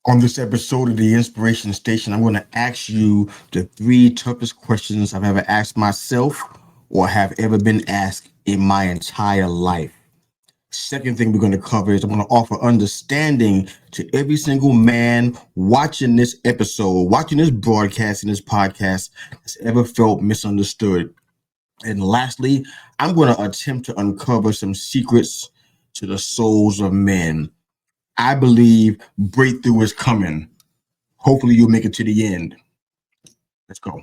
On this episode of the Inspiration Station, I'm going to ask you the three toughest questions I've ever asked myself or have ever been asked in my entire life. Second thing we're going to cover is I'm going to offer understanding to every single man watching this episode, watching this broadcast and this podcast that's ever felt misunderstood. And lastly, I'm going to attempt to uncover some secrets to the souls of men. I believe breakthrough is coming. Hopefully you'll make it to the end. Let's go.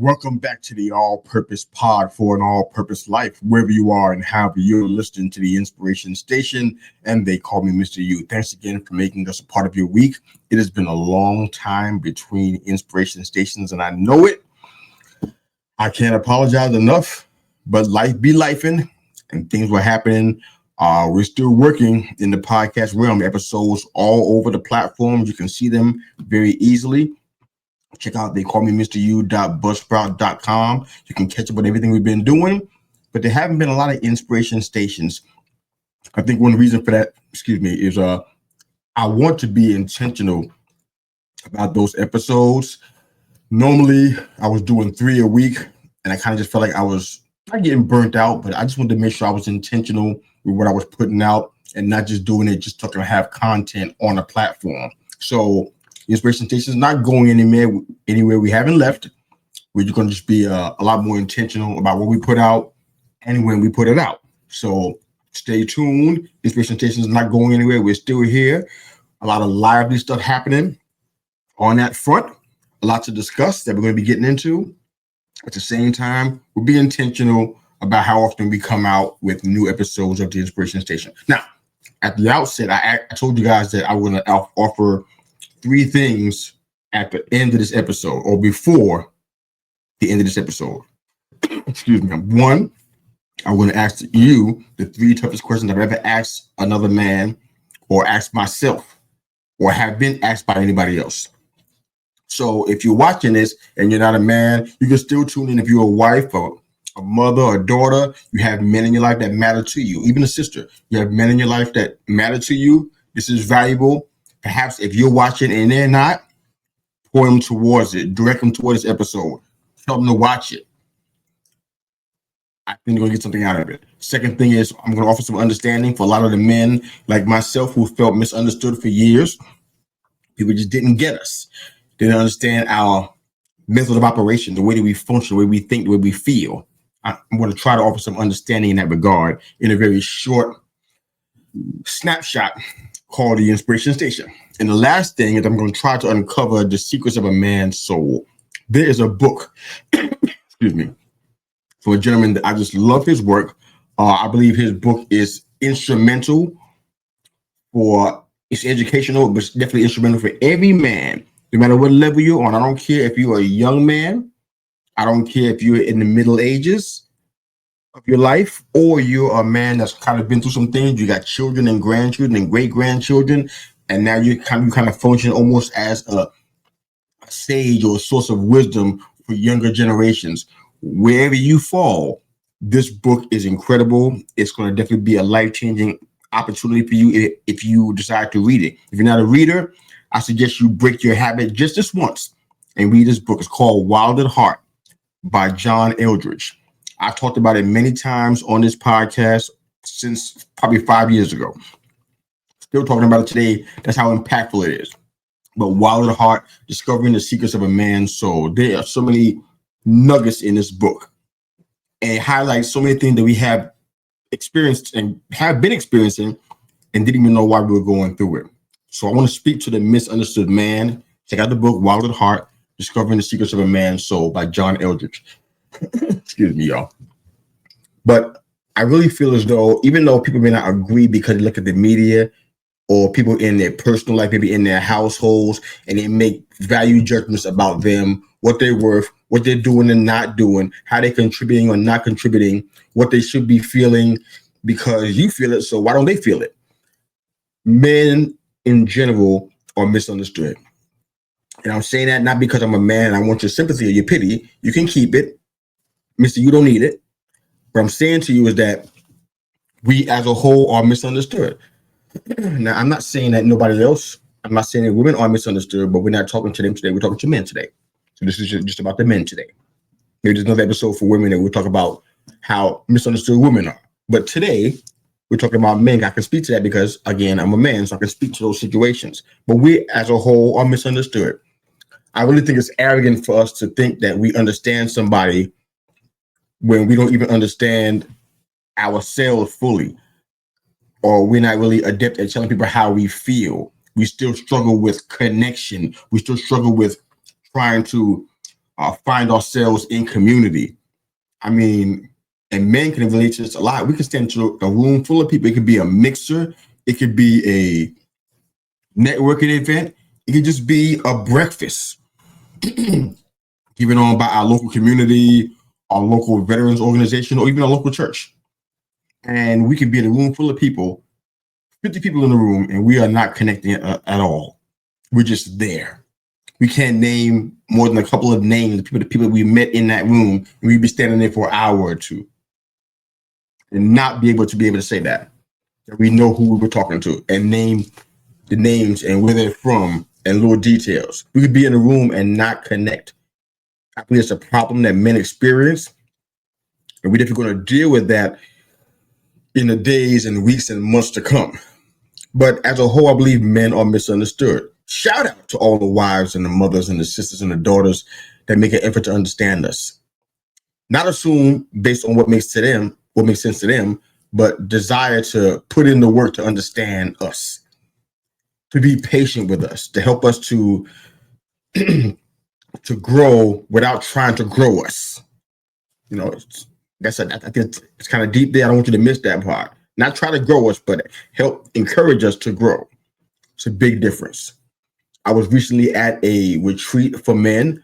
Welcome back to the All-Purpose Pod for an All-Purpose Life, wherever you are and however you're listening to the Inspiration Station, and they call me Mr. U. Thanks again for making us a part of your week. It has been a long time between Inspiration Stations, and I know it. I can't apologize enough, but life be lifing, and things were happening. We're still working in the podcast realm, episodes all over the platforms. You can see them very easily. Check out they call me Mr. U.buzzsprout.com. You can catch up with everything we've been doing, but there haven't been a lot of inspiration stations. I think one reason for that, is I want to be intentional about those episodes. Normally, I was doing 3 a week, and I kind of just felt like I was not getting burnt out, but I just wanted to make sure I was intentional with what I was putting out and not just doing it just to have content on a platform. So Inspiration Station is not going anywhere. We haven't left. We're just going to just be a lot more intentional about what we put out and when we put it out. So stay tuned. Inspiration Station is not going anywhere. We're still here. A lot of lively stuff happening on that front. A lot to discuss that we're going to be getting into. At the same time, we'll be intentional about how often we come out with new episodes of the Inspiration Station. Now, at the outset, I told you guys that I was going to offer 3 things at the end of this episode or before the end of this episode. Excuse me. 1, I'm going to ask you the 3 toughest questions I've ever asked another man or asked myself or have been asked by anybody else. So if you're watching this and you're not a man, you can still tune in if you're a wife or a mother or a daughter. You have men in your life that matter to you, even a sister. You have men in your life that matter to you. This is valuable. Perhaps if you're watching and they're not, point them towards it. Direct them towards this episode. Tell them to watch it. I think they're going to get something out of it. Second thing is I'm going to offer some understanding for a lot of the men like myself who felt misunderstood for years. People just didn't get us. They didn't understand our method of operation, the way that we function, the way we think, the way we feel. I'm going to try to offer some understanding in that regard in a very short snapshot called the Inspiration Station. And the last thing is I'm going to try to uncover the secrets of a man's soul. There is a book, for a gentleman that I just love his work. I believe his book is instrumental it's educational, but it's definitely instrumental for every man, no matter what level you're on. I don't care if you're a young man. I don't care if you're in the middle ages of your life, or you're a man that's kind of been through some things. You got children and grandchildren and great grandchildren, and now you kind of function almost as a sage or a source of wisdom for younger generations. Wherever you fall, this book is incredible. It's going to definitely be a life-changing opportunity for you if you decide to read it. If you're not a reader, I suggest you break your habit just this once and read this book. It's called Wild at Heart by John Eldredge. I've talked about it many times on this podcast since probably 5 years ago. Still talking about it today. That's how impactful it is. But Wild at Heart, Discovering the Secrets of a Man's Soul. There are so many nuggets in this book. And it highlights so many things that we have experienced and have been experiencing and didn't even know why we were going through it. So I want to speak to the misunderstood man. Check out the book, Wild at Heart, Discovering the Secrets of a Man's Soul by John Eldredge. Excuse me, y'all. But I really feel as though, even though people may not agree because they look at the media or people in their personal life, maybe in their households, and they make value judgments about them, what they're worth, what they're doing and not doing, how they're contributing or not contributing, what they should be feeling because you feel it. So why don't they feel it? Men in general are misunderstood. And I'm saying that not because I'm a man and I want your sympathy or your pity. You can keep it. Mister, you don't need it. What I'm saying to you is that we as a whole are misunderstood. Now, I'm not saying that nobody else, I'm not saying that women are misunderstood, but we're not talking to them today. We're talking to men today. So this is just about the men today. Maybe there's another episode for women that we'll talk about how misunderstood women are. But today, we're talking about men. I can speak to that because, again, I'm a man, so I can speak to those situations. But we as a whole are misunderstood. I really think it's arrogant for us to think that we understand somebody when we don't even understand ourselves fully, or we're not really adept at telling people how we feel. We still struggle with connection. We still struggle with trying to find ourselves in community. I mean, and men can relate to this a lot. We can stand into a room full of people. It could be a mixer. It could be a networking event. It could just be a breakfast given on by our local community, our local veterans organization, or even our local church. And we could be in a room full of people, 50 people in the room, and we are not connecting at all. We're just there. We can't name more than a couple of names of the people we met in that room, and we'd be standing there for an hour or two and not be able to say that we know who we were talking to and name the names and where they're from and little details. We could be in a room and not connect. I believe it's a problem that men experience, and we're definitely going to deal with that in the days and weeks and months to come. But as a whole, I believe men are misunderstood. Shout out to all the wives and the mothers and the sisters and the daughters that make an effort to understand us. Not assume based on what makes sense to them, but desire to put in the work to understand us, to be patient with us, to help us to to grow without trying to grow us. You know, I think it's kind of deep there. I don't want you to miss that part. Not try to grow us, but help encourage us to grow. It's a big difference. I was recently at a retreat for men.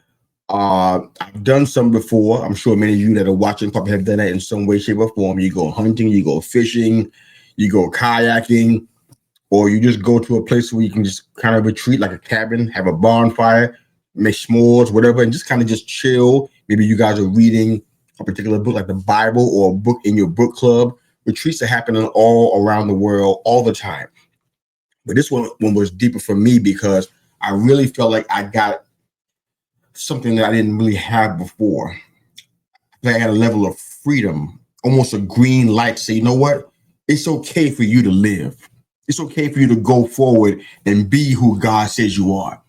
I've done some before. I'm sure many of you that are watching probably have done that in some way, shape, or form. You go hunting, you go fishing, you go kayaking, or you just go to a place where you can just kind of retreat, like a cabin, have a bonfire, make s'mores, whatever, and just kind of just chill. Maybe you guys are reading a particular book like the Bible or a book in your book club. Retreats are happening all around the world all the time. But this one was deeper for me because I really felt like I got something that I didn't really have before. I had a level of freedom, almost a green light to say, you know what? It's okay for you to live. It's okay for you to go forward and be who God says you are.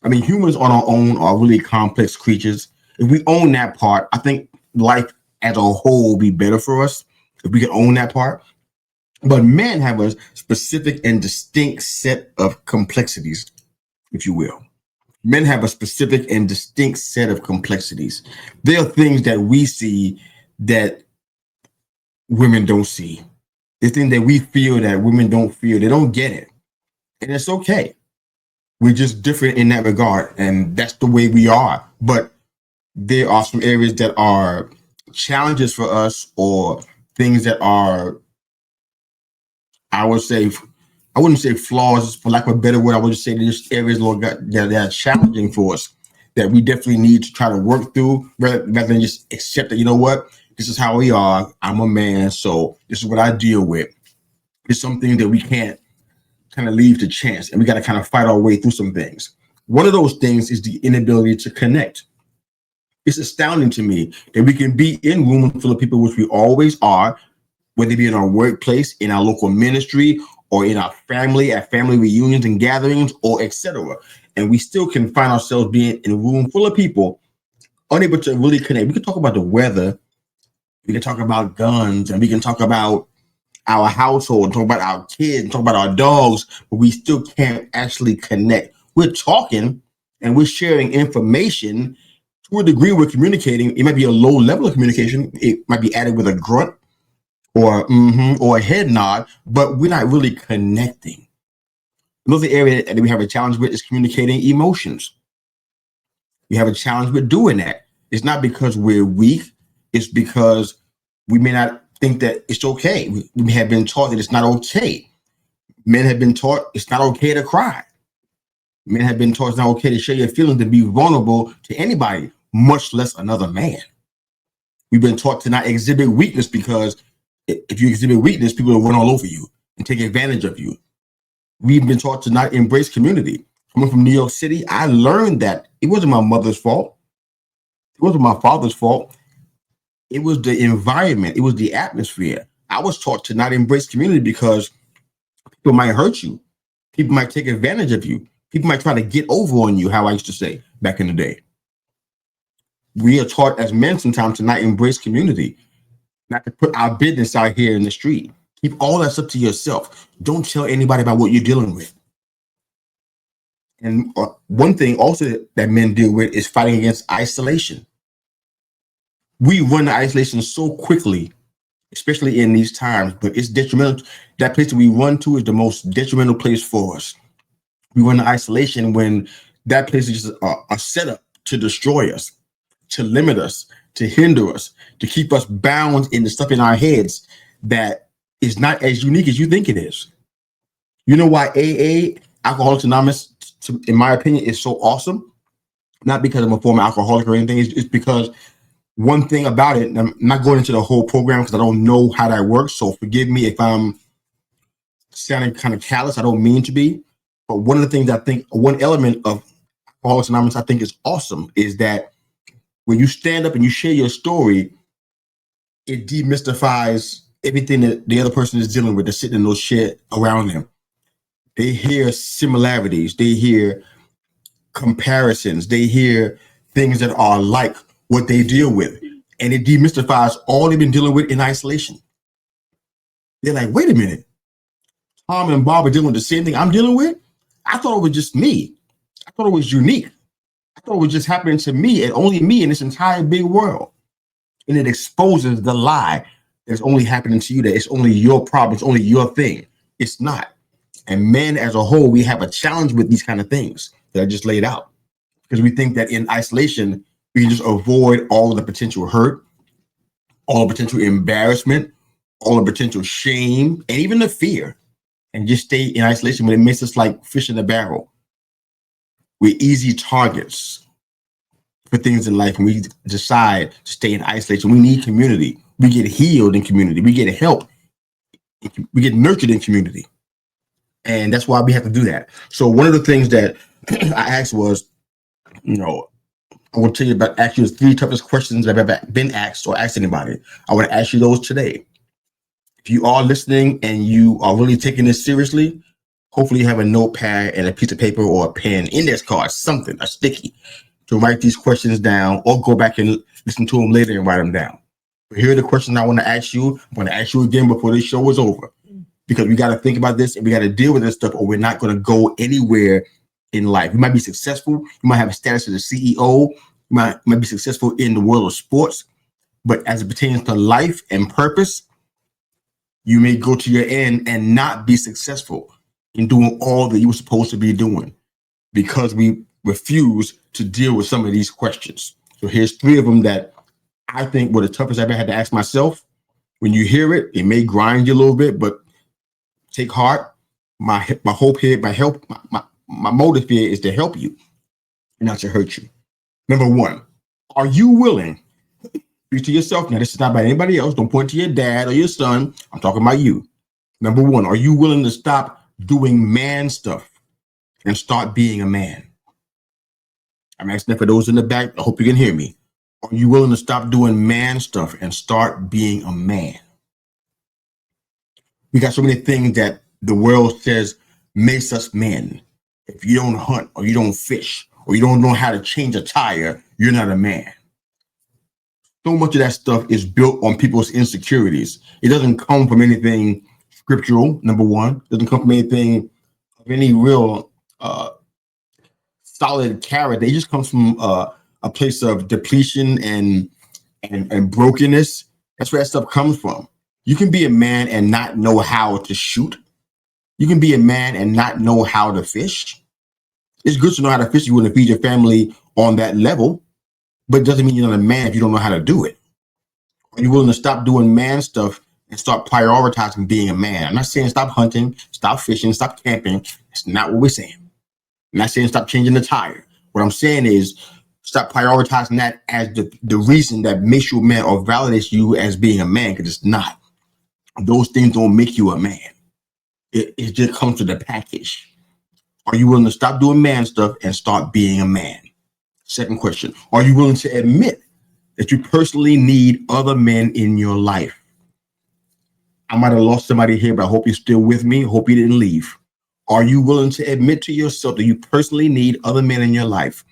I mean, humans on our own are really complex creatures. If we own that part, I think life as a whole will be better for us if we can own that part. But men have a specific and distinct set of complexities, if you will. Men have a specific and distinct set of complexities. There are things that we see that women don't see. The thing that we feel that women don't feel. They don't get it. And it's okay. We're just different in that regard. And that's the way we are. But there are some areas that are challenges for us, or things that are, I wouldn't say flaws, for lack of a better word. I would just say there's areas, Lord God, that are challenging for us that we definitely need to try to work through rather than just accept that, you know what, this is how we are. I'm a man, so this is what I deal with. It's something that we can't kind of leave to chance, and we got to kind of fight our way through some things. One of those things is the inability to connect. It's astounding to me that we can be in rooms full of people, which we always are, whether it be in our workplace, in our local ministry, or in our family, at family reunions and gatherings, or etc. And we still can find ourselves being in a room full of people, unable to really connect. We can talk about the weather, we can talk about guns, and we can talk about our household, talk about our kids, talk about our dogs, but we still can't actually connect. We're talking and we're sharing information. To a degree, we're communicating. It might be a low level of communication. It might be added with a grunt or a head nod, but we're not really connecting. Another area that we have a challenge with is communicating emotions. We have a challenge with doing that. It's not because we're weak. It's because we may not think that it's okay. We have been taught that it's not okay. Men have been taught it's not okay to cry. Men have been taught it's not okay to share your feelings, to be vulnerable to anybody, much less another man. We've been taught to not exhibit weakness because if you exhibit weakness, people will run all over you and take advantage of you. We've been taught to not embrace community. Coming from New York City, I learned that it wasn't my mother's fault. It wasn't my father's fault. It was the environment. It was the atmosphere. I was taught to not embrace community because people might hurt you. People might take advantage of you. People might try to get over on you, how I used to say back in the day. We are taught as men sometimes to not embrace community, not to put our business out here in the street. Keep all that stuff to yourself. Don't tell anybody about what you're dealing with. And one thing also that men deal with is fighting against isolation. We run to isolation so quickly, especially in these times, but it's detrimental. That place that we run to is the most detrimental place for us. We run to isolation when that place is just a setup to destroy us, to limit us, to hinder us, to keep us bound in the stuff in our heads that is not as unique as you think it is. You know why AA, Alcoholics Anonymous, in my opinion, is so awesome? Not because I'm a former alcoholic or anything. It's because one thing about it, and I'm not going into the whole program because I don't know how that works. So forgive me if I'm sounding kind of callous. I don't mean to be. But one of the things I think, one element of Alcoholics Anonymous I think is awesome is that when you stand up and you share your story, it demystifies everything that the other person is dealing with. They're sitting in those shit around them. They hear similarities. They hear comparisons. They hear things that are like what they deal with. And it demystifies all they've been dealing with in isolation. They're like, wait a minute. Tom and Bob are dealing with the same thing I'm dealing with? I thought it was just me. I thought it was unique. I thought it was just happening to me and only me in this entire big world. And it exposes the lie that's only happening to you, that it's only your problem, it's only your thing. It's not. And men as a whole, we have a challenge with these kind of things that I just laid out. Because we think that in isolation, we can just avoid all of the potential hurt, all the potential embarrassment, all the potential shame, and even the fear, and just stay in isolation when it makes us like fish in a barrel. We're easy targets for things in life, and we decide to stay in isolation. We need community. We get healed in community. We get help. We get nurtured in community. And that's why we have to do that. So one of the things that I asked was, I want to tell you about actually the 3 toughest questions that I've ever been asked or asked anybody. I want to ask you those today. If you are listening and you are really taking this seriously, hopefully you have a notepad and a piece of paper or a pen, index card, something, a sticky, to write these questions down or go back and listen to them later and write them down. But here are the questions I want to ask you. I'm going to ask you again before this show is over, because we got to think about this and we got to deal with this stuff, or we're not going to go anywhere in life. You might be successful. You might have a status as a CEO. You might be successful in the world of sports. But as it pertains to life and purpose, you may go to your end and not be successful in doing all that you were supposed to be doing because we refuse to deal with some of these questions. So here's 3 of them that I think were the toughest I've ever had to ask myself. When you hear it, it may grind you a little bit, but take heart. My hope here, my motive here is to help you and not to hurt you. Number 1, are you willing? Speak to yourself now. This is not about anybody else. Don't point to your dad or your son. I'm talking about you. Number 1, are you willing to stop doing man stuff and start being a man? I'm asking that for those in the back. I hope you can hear me. Are you willing to stop doing man stuff and start being a man? We got so many things that the world says makes us men. If you don't hunt or you don't fish or you don't know how to change a tire, you're not a man. So much of that stuff is built on people's insecurities. It doesn't come from anything scriptural, number 1. It doesn't come from anything of any real solid character. It just comes from a place of depletion and brokenness. That's where that stuff comes from. You can be a man and not know how to shoot. You can be a man and not know how to fish. It's good to know how to fish. You want to feed your family on that level, but it doesn't mean you're not a man if you don't know how to do it. Are you willing to stop doing man stuff and start prioritizing being a man? I'm not saying stop hunting, stop fishing, stop camping. That's not what we're saying. I'm not saying stop changing the tire. What I'm saying is stop prioritizing that as the reason that makes you a man or validates you as being a man, because it's not. Those things don't make you a man. It just comes with the package. Are you willing to stop doing man stuff and start being a man? Second question, are you willing to admit that you personally need other men in your life? I might have lost somebody here, but I hope you're still with me. Hope you didn't leave. Are you willing to admit to yourself that you personally need other men in your life?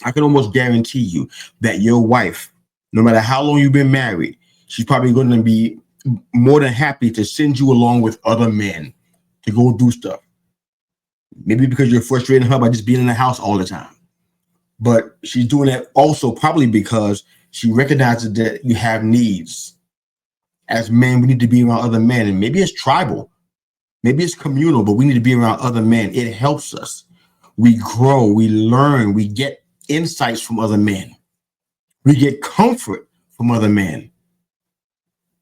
I can almost guarantee you that your wife, no matter how long you've been married, she's probably going to be more than happy to send you along with other men to go do stuff. Maybe because you're frustrating her by just being in the house all the time. But she's doing that also probably because she recognizes that you have needs. As men, we need to be around other men. And maybe it's tribal, maybe it's communal, but we need to be around other men. It helps us. We grow, we learn, we get insights from other men. We get comfort from other men.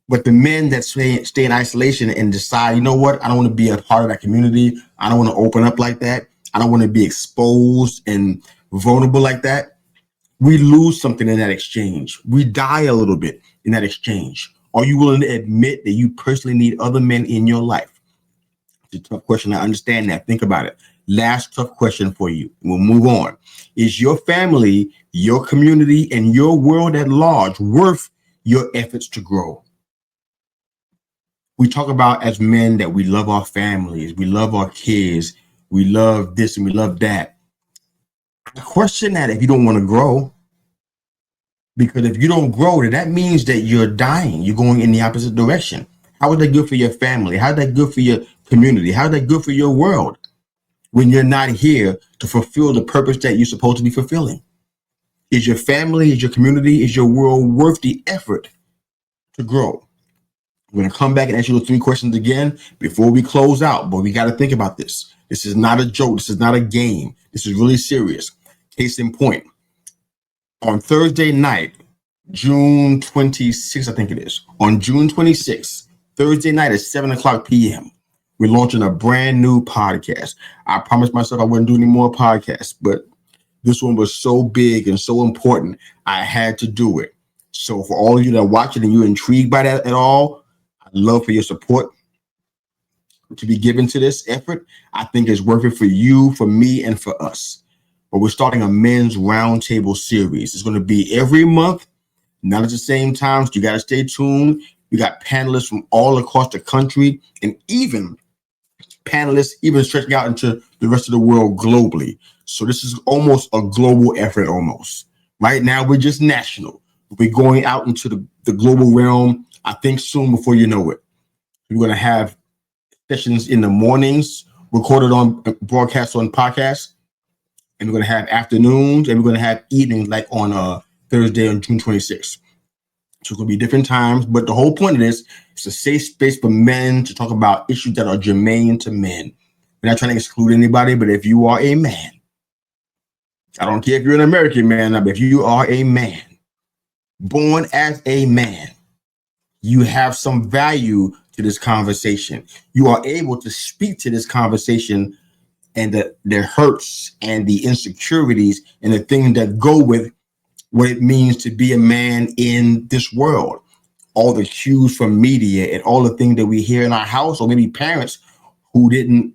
But the men that stay in isolation and decide, you know what, I don't want to be a part of that community. I don't want to open up like that. I don't want to be exposed and vulnerable like that. We lose something in that exchange. We die a little bit in that exchange. Are you willing to admit that you personally need other men in your life? It's a tough question. I understand that. Think about it. Last tough question for you. We'll move on. Is your family, your community, and your world at large worth your efforts to grow? We talk about as men that we love our families, we love our kids, we love this and we love that. I question that if you don't want to grow. Because if you don't grow, then that means that you're dying. You're going in the opposite direction. How is that good for your family? How is that good for your community? How is that good for your world when you're not here to fulfill the purpose that you're supposed to be fulfilling? Is your family, is your community, is your world worth the effort to grow? I'm going to come back and ask you those 3 questions again before we close out, but we got to think about this. This is not a joke. This is not a game. This is really serious. Case in point, on Thursday night, June 26th, I think it is, on June 26th, Thursday night at 7:00 p.m., we're launching a brand new podcast. I promised myself I wouldn't do any more podcasts, but this one was so big and so important, I had to do it. So for all of you that are watching and you're intrigued by that at all, I'd love for your support to be given to this effort. I think it's worth it for you, for me, and for us. But we're starting a men's roundtable series. It's going to be every month, not at the same time. So you got to stay tuned. We got panelists from all across the country and even panelists even stretching out into the rest of the world globally. So this is almost a global effort almost. Right now, we're just national. We're going out into the global realm, I think soon before you know it. We're going to have sessions in the mornings, recorded on broadcast on podcasts. And we're going to have afternoons and we're going to have evenings like on Thursday on June 26th. So it's going to be different times. But the whole point of this is a safe space for men to talk about issues that are germane to men. We're not trying to exclude anybody, but if you are a man, I don't care if you're an American man, but if you are a man, born as a man, you have some value to this conversation. You are able to speak to this conversation and the hurts and the insecurities and the things that go with what it means to be a man in this world. All the cues from media and all the things that we hear in our house, or maybe parents who didn't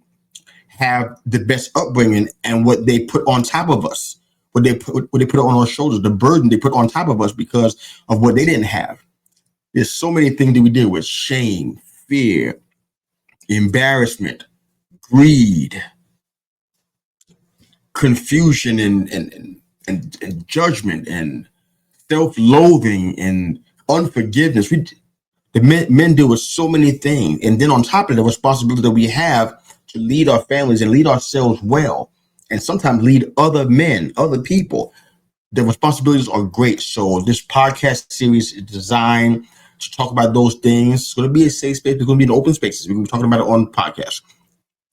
have the best upbringing and what they put on top of us, what they put on our shoulders, the burden they put on top of us because of what they didn't have. There's so many things that we deal with: shame, fear, embarrassment, greed, confusion, and judgment, and self-loathing, and unforgiveness. The men deal with so many things. And then on top of the responsibility that we have to lead our families and lead ourselves well, and sometimes lead other men, other people, the responsibilities are great. So this podcast series is designed to talk about those things. It's going to be a safe space. It's going to be in open spaces. We're going to be talking about it on the podcast.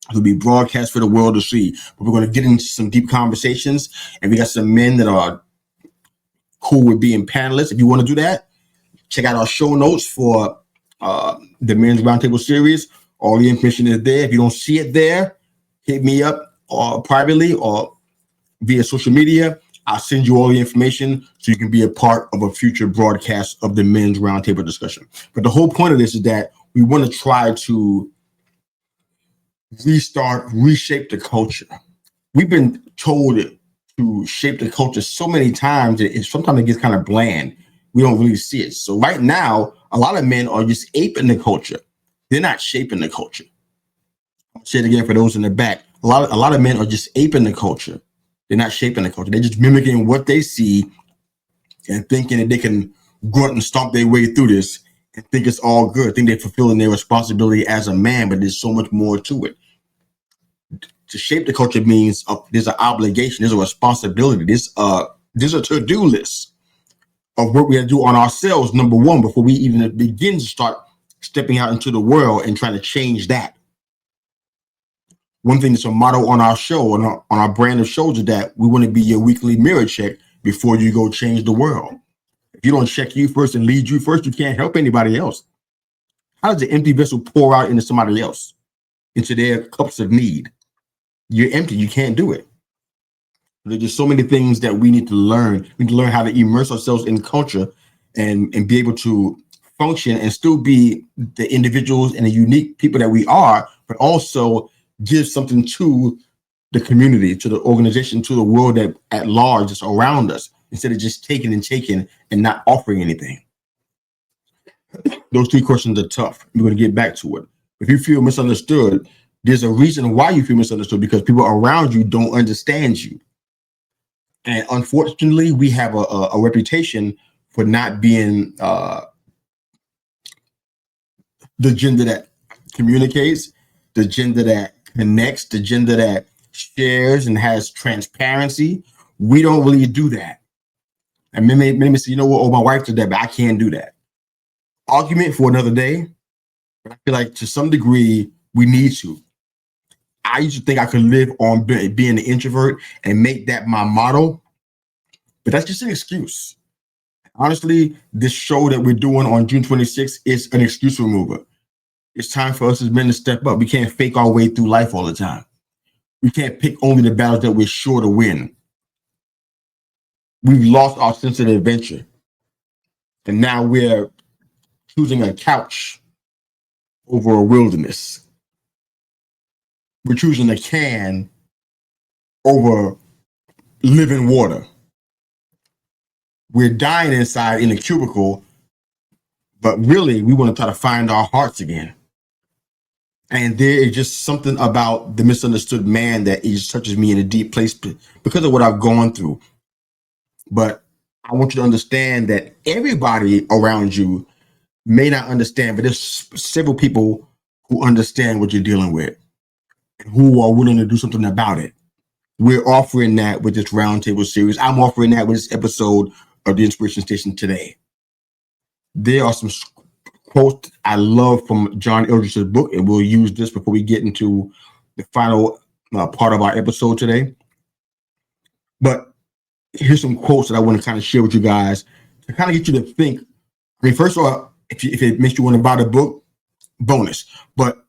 It'll be broadcast for the world to see. But we're going to get into some deep conversations, and we got some men that are cool with being panelists. If you want to do that, check out our show notes for the Men's Roundtable series. All the information is there. If you don't see it there, hit me up privately or via social media. I'll send you all the information so you can be a part of a future broadcast of the Men's Roundtable discussion. But the whole point of this is that we want to try to reshape the culture. We've been told to shape the culture so many times that sometimes it gets kind of bland. We don't really see it. So right now, a lot of men are just aping the culture. They're not shaping the culture. I'll say it again for those in the back. A lot of men are just aping the culture. They're not shaping the culture. They're just mimicking what they see and thinking that they can grunt and stomp their way through this and think it's all good. Think they're fulfilling their responsibility as a man, but there's so much more to it. To shape the culture means there's an obligation, there's a responsibility, there's a to-do list of what we have to do on ourselves, number one, before we even begin to start stepping out into the world and trying to change that. One thing that's a motto on our show, on our brand of shows, is that we want to be your weekly mirror check before you go change the world. If you don't check you first and lead you first, you can't help anybody else. How does an empty vessel pour out into somebody else, into their cups of need? You're empty. You can't do it. There's just so many things that we need to learn. We need to learn how to immerse ourselves in culture and be able to function and still be the individuals and the unique people that we are, but also give something to the community, to the organization, to the world that at large is around us, instead of just taking and not offering anything. Those three questions are tough. We're going to get back to it. If you feel misunderstood, there's a reason why you feel misunderstood, because people around you don't understand you. And unfortunately, we have a reputation for not being the gender that communicates, the gender that connects, the gender that shares and has transparency. We don't really do that. And many say, you know what, oh, my wife did that, but I can't do that. Argument for another day. But I feel like to some degree, we need to. I used to think I could live on being an introvert and make that my motto, but that's just an excuse. Honestly, this show that we're doing on June 26th is an excuse remover. It's time for us as men to step up. We can't fake our way through life all the time. We can't pick only the battles that we're sure to win. We've lost our sense of adventure. And now we're choosing a couch over a wilderness. We're choosing a can over living water. We're dying inside in a cubicle, but really we want to try to find our hearts again. And there is just something about the misunderstood man that just touches me in a deep place because of what I've gone through. But I want you to understand that everybody around you may not understand, but there's several people who understand what you're dealing with, who are willing to do something about it. We're offering that with this roundtable series. I'm offering that with this episode of the Inspiration Station today. There are some quotes I love from John Eldredge's book, and we'll use this before we get into the final part of our episode today. But here's some quotes that I want to kind of share with you guys to kind of get you to think. I mean, first of all, if it makes you want to buy the book, bonus. But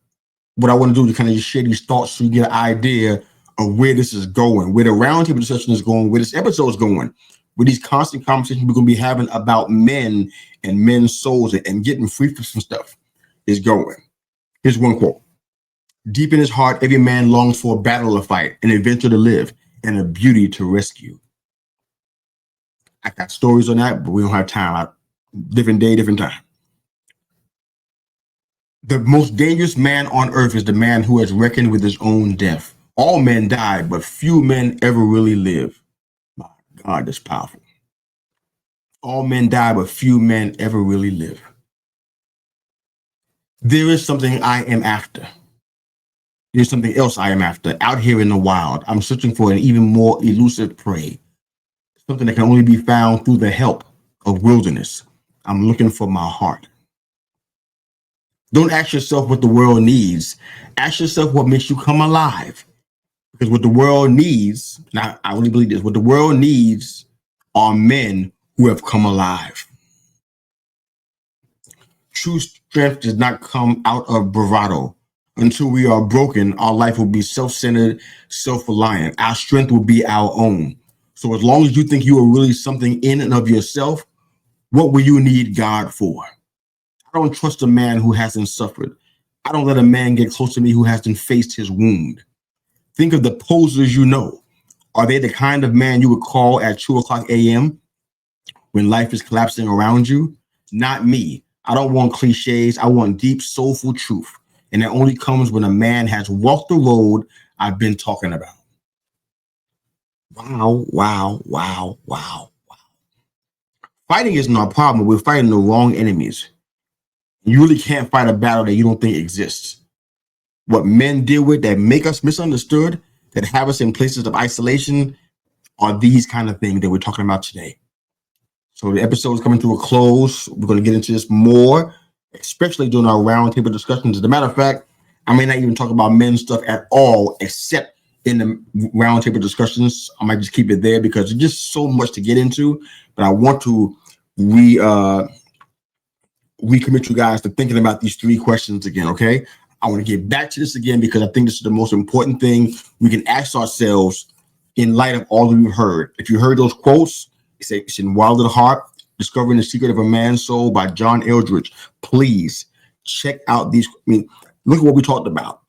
what I want to do is kind of just share these thoughts so you get an idea of where this is going, where the roundtable discussion is going, where this episode is going, where these constant conversations we're going to be having about men and men's souls and getting free from some stuff is going. Here's one quote. Deep in his heart, every man longs for a battle to fight, an adventure to live, and a beauty to rescue. I got stories on that, but we don't have time. Different day, different time. The most dangerous man on earth is the man who has reckoned with his own death. All men die, but few men ever really live. My God, that's powerful. All men die, but few men ever really live. There is something I am after. There's something else I am after. Out here in the wild, I'm searching for an even more elusive prey. Something that can only be found through the help of wilderness. I'm looking for my heart. Don't ask yourself what the world needs. Ask yourself what makes you come alive. Because what the world needs, now I really believe this, what the world needs are men who have come alive. True strength does not come out of bravado. Until we are broken, our life will be self-centered, self-reliant. Our strength will be our own. So as long as you think you are really something in and of yourself, what will you need God for? I don't trust a man who hasn't suffered. I don't let a man get close to me who hasn't faced his wound. Think of the posers you know. Are they the kind of man you would call at 2:00 a.m. when life is collapsing around you? Not me. I don't want cliches. I want deep, soulful truth. And it only comes when a man has walked the road I've been talking about. Wow, wow, wow, wow, wow. Fighting isn't our problem. We're fighting the wrong enemies. You really can't fight a battle that you don't think exists. What men deal with that make us misunderstood, that have us in places of isolation, are these kind of things that we're talking about today. So the episode is coming to a close. We're going to get into this more, especially during our roundtable discussions. As a matter of fact, I may not even talk about men's stuff at all, except in the roundtable discussions. I might just keep it there because there's just so much to get into. But I want to recommit you guys to thinking about these 3 questions again, okay? I want to get back to this again because I think this is the most important thing we can ask ourselves in light of all that we've heard. If you heard those quotes, it's in Wild at Heart, Discovering the Secret of a Man's Soul by John Eldridge. Please check out these. I mean, look at what we talked about.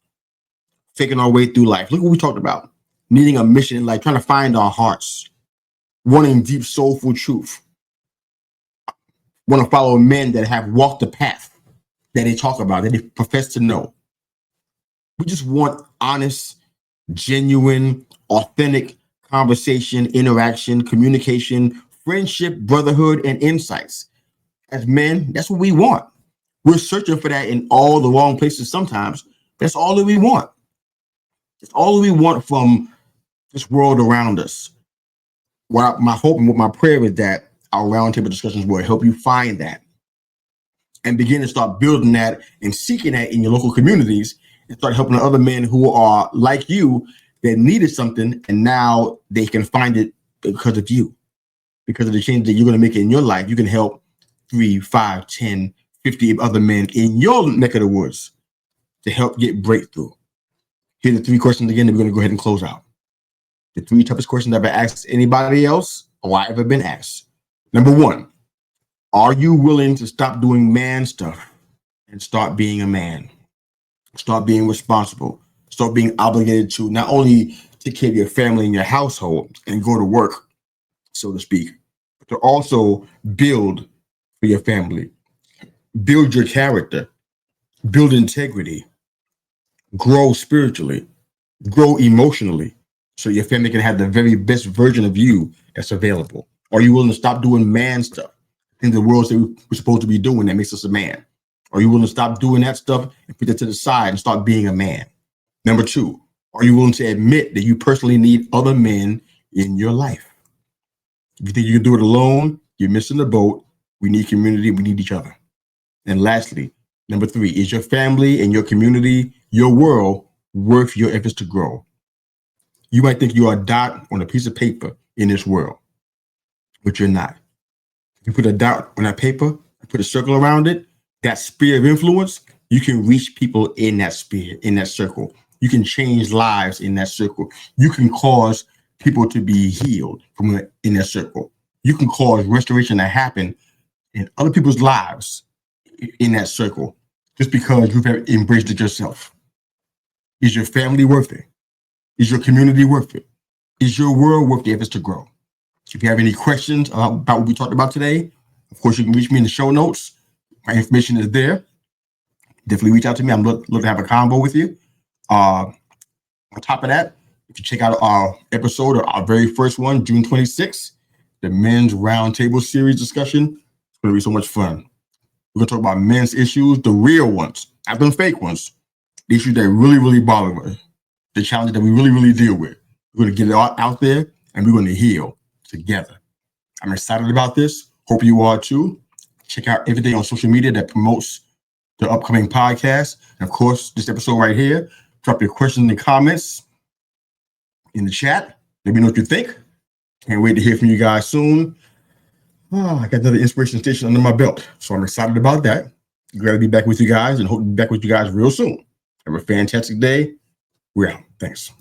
Faking our way through life. Look what we talked about. Needing a mission in life, trying to find our hearts, wanting deep, soulful truth. Want to follow men that have walked the path that they talk about, that they profess to know. We just want honest, genuine, authentic conversation, interaction, communication, friendship, brotherhood, and insights. As men, that's what we want. We're searching for that in all the wrong places sometimes. That's all that we want. It's all that we want from this world around us. What my hope and what my prayer is that our roundtable discussions will help you find that and begin to start building that and seeking that in your local communities and start helping other men who are like you that needed something and now they can find it because of you. Because of the change that you're going to make in your life, you can help 3, 5, 10, 50 other men in your neck of the woods to help get breakthrough. Here are the 3 questions again that we're going to go ahead and close out. The 3 toughest questions I've ever asked anybody else or I ever been asked. Number 1, are you willing to stop doing man stuff and start being a man? Start being responsible. Start being obligated to not only take care of your family and your household and go to work, so to speak, but to also build for your family, build your character, build integrity, grow spiritually, grow emotionally, so your family can have the very best version of you that's available. Are you willing to stop doing man stuff in the world that we're supposed to be doing that makes us a man? Are you willing to stop doing that stuff and put it to the side and start being a man? Number 2, are you willing to admit that you personally need other men in your life? If you think you can do it alone, you're missing the boat. We need community. We need each other. And lastly, number 3, is your family and your community, your world, worth your efforts to grow? You might think you are a dot on a piece of paper in this world, but you're not. If you put a dot on that paper, put a circle around it, that sphere of influence, you can reach people in that sphere, in that circle. You can change lives in that circle. You can cause people to be healed from in that circle. You can cause restoration to happen in other people's lives in that circle just because you've embraced it yourself. Is your family worth it? Is your community worth it? Is your world worth the efforts to grow? If you have any questions about what we talked about today, of course, you can reach me in the show notes. My information is there. Definitely reach out to me. I'm looking to have a convo with you. On top of that, if you check out our episode, our very first one, June 26th, the Men's Roundtable Series discussion, it's going to be so much fun. We're going to talk about men's issues, the real ones, not the fake ones, the issues that really, really bother us, the challenges that we really, really deal with. We're going to get it all out there, and we're going to heal together. I'm excited about this. Hope you are too. Check out everything on social media that promotes the upcoming podcast. And of course, this episode right here. Drop your questions and comments in the chat. Let me know what you think. Can't wait to hear from you guys soon. Oh, I got another inspiration station under my belt, so I'm excited about that. Glad to be back with you guys and hope to be back with you guys real soon. Have a fantastic day. We're out. Thanks.